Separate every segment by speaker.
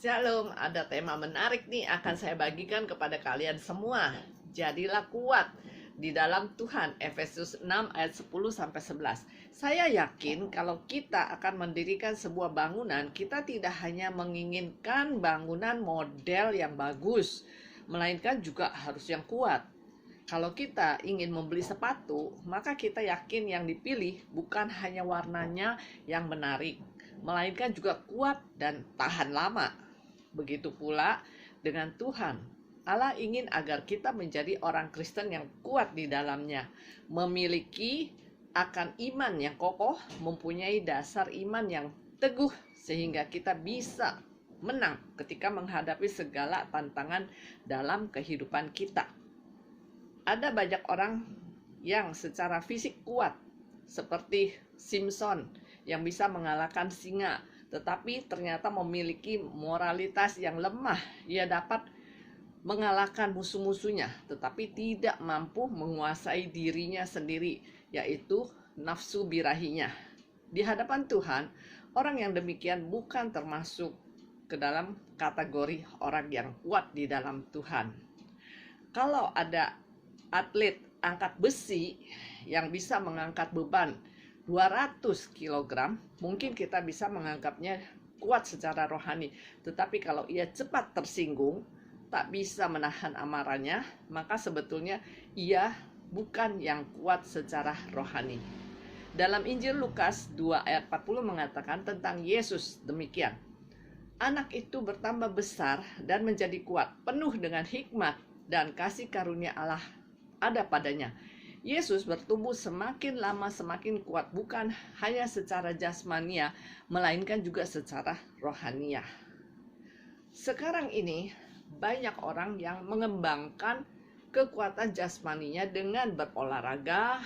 Speaker 1: Shalom, ada tema menarik nih akan saya bagikan kepada kalian semua. Jadilah kuat di dalam Tuhan. Efesus 6 ayat 10-11. Saya yakin kalau kita akan mendirikan sebuah bangunan, kita tidak hanya menginginkan bangunan model yang bagus, melainkan juga harus yang kuat. Kalau kita ingin membeli sepatu, maka kita yakin yang dipilih bukan hanya warnanya yang menarik, melainkan juga kuat dan tahan lama. Begitu pula dengan Tuhan. Allah ingin agar kita menjadi orang Kristen yang kuat di dalamnya, memiliki akan iman yang kokoh, mempunyai dasar iman yang teguh, sehingga kita bisa menang ketika menghadapi segala tantangan dalam kehidupan kita. Ada banyak orang yang secara fisik kuat, seperti Simpson yang bisa mengalahkan singa, tetapi ternyata memiliki moralitas yang lemah. Ia dapat mengalahkan musuh-musuhnya, tetapi tidak mampu menguasai dirinya sendiri, yaitu nafsu birahinya. Di hadapan Tuhan, orang yang demikian bukan termasuk ke dalam kategori orang yang kuat di dalam Tuhan. Kalau ada atlet angkat besi yang bisa mengangkat beban 200 kg, mungkin kita bisa menganggapnya kuat secara rohani. Tetapi kalau ia cepat tersinggung, tak bisa menahan amarahnya, maka sebetulnya ia bukan yang kuat secara rohani. Dalam Injil Lukas 2 ayat 40 mengatakan tentang Yesus demikian. Anak itu bertambah besar dan menjadi kuat, penuh dengan hikmat dan kasih karunia Allah ada padanya. Yesus bertumbuh semakin lama semakin kuat, bukan hanya secara jasmania, melainkan juga secara rohania. Sekarang ini banyak orang yang mengembangkan kekuatan jasmaninya dengan berolahraga,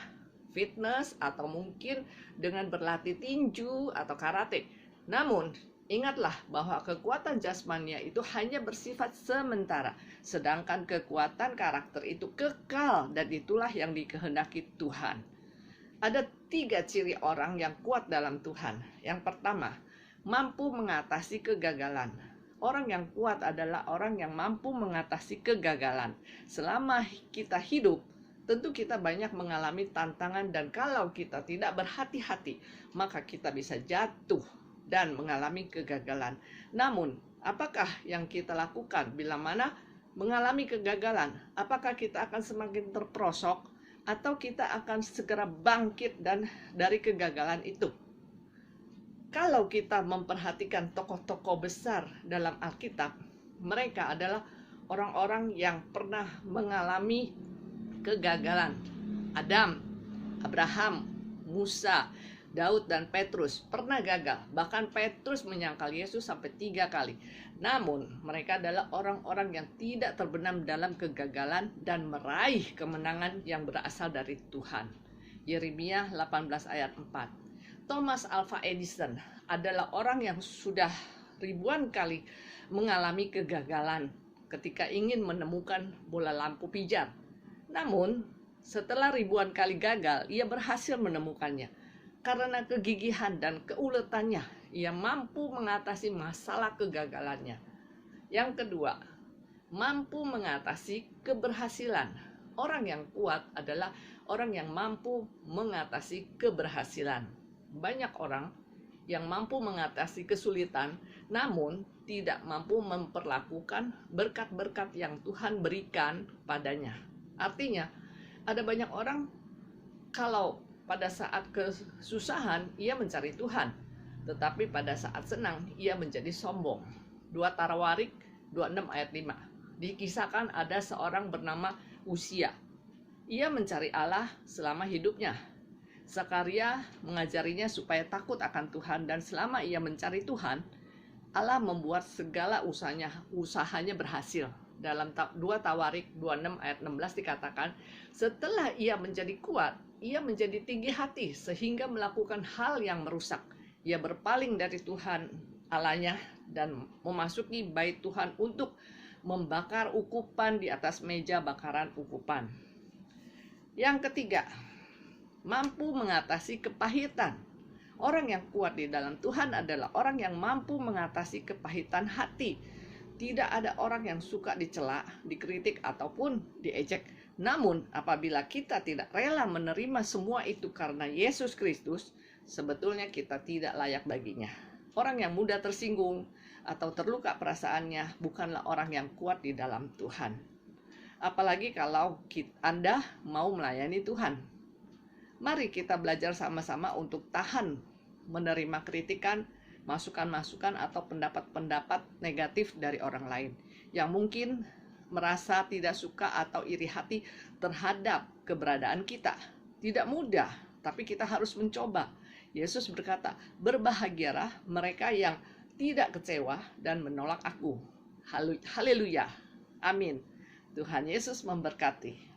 Speaker 1: fitness, atau mungkin dengan berlatih tinju atau karate. Namun ingatlah bahwa kekuatan jasmania itu hanya bersifat sementara, sedangkan kekuatan karakter itu kekal, dan itulah yang dikehendaki Tuhan. Ada 3 ciri orang yang kuat dalam Tuhan. Yang pertama, mampu mengatasi kegagalan. Orang yang kuat adalah orang yang mampu mengatasi kegagalan. Selama kita hidup, tentu kita banyak mengalami tantangan, dan kalau kita tidak berhati-hati, maka kita bisa jatuh dan mengalami kegagalan. Namun, apakah yang kita lakukan bila mana mengalami kegagalan? Apakah kita akan semakin terperosok atau kita akan segera bangkit dan dari kegagalan itu? Kalau kita memperhatikan tokoh-tokoh besar dalam Alkitab, mereka adalah orang-orang yang pernah mengalami kegagalan. Adam, Abraham, Musa, Daud, dan Petrus pernah gagal. Bahkan Petrus menyangkal Yesus sampai 3 kali. Namun mereka adalah orang-orang yang tidak terbenam dalam kegagalan dan meraih kemenangan yang berasal dari Tuhan. Yeremia 18 ayat 4. Thomas Alva Edison adalah orang yang sudah ribuan kali mengalami kegagalan ketika ingin menemukan bola lampu pijar. Namun setelah ribuan kali gagal, ia berhasil menemukannya. Karena kegigihan dan keuletannya, ia mampu mengatasi masalah kegagalannya. Yang kedua, mampu mengatasi keberhasilan. Orang yang kuat adalah orang yang mampu mengatasi keberhasilan. Banyak orang yang mampu mengatasi kesulitan, namun tidak mampu memperlakukan berkat-berkat yang Tuhan berikan padanya. Artinya, ada banyak orang kalau pada saat kesusahan ia mencari Tuhan, tetapi pada saat senang ia menjadi sombong. 2 Tawarik 26 ayat 5. Dikisahkan ada seorang bernama Usia. Ia mencari Allah selama hidupnya. Zakaria mengajarinya supaya takut akan Tuhan, dan selama ia mencari Tuhan, Allah membuat segala usahanya berhasil. Dalam 2 Tawarik 26 ayat 16 dikatakan, setelah ia menjadi kuat, ia menjadi tinggi hati sehingga melakukan hal yang merusak. Ia berpaling dari Tuhan Allahnya dan memasuki bait Tuhan untuk membakar ukupan di atas meja bakaran ukupan. Yang ketiga, mampu mengatasi kepahitan. Orang yang kuat di dalam Tuhan adalah orang yang mampu mengatasi kepahitan hati. Tidak ada orang yang suka dicela, dikritik, ataupun diejek. Namun, apabila kita tidak rela menerima semua itu karena Yesus Kristus, sebetulnya kita tidak layak baginya. Orang yang mudah tersinggung atau terluka perasaannya bukanlah orang yang kuat di dalam Tuhan. Apalagi kalau Anda mau melayani Tuhan. Mari kita belajar sama-sama untuk tahan menerima kritikan, masukan-masukan atau pendapat-pendapat negatif dari orang lain yang mungkin merasa tidak suka atau iri hati terhadap keberadaan kita. Tidak mudah, tapi kita harus mencoba. Yesus berkata, "Berbahagialah mereka yang tidak kecewa dan menolak aku." Haleluya. Amin. Tuhan Yesus memberkati.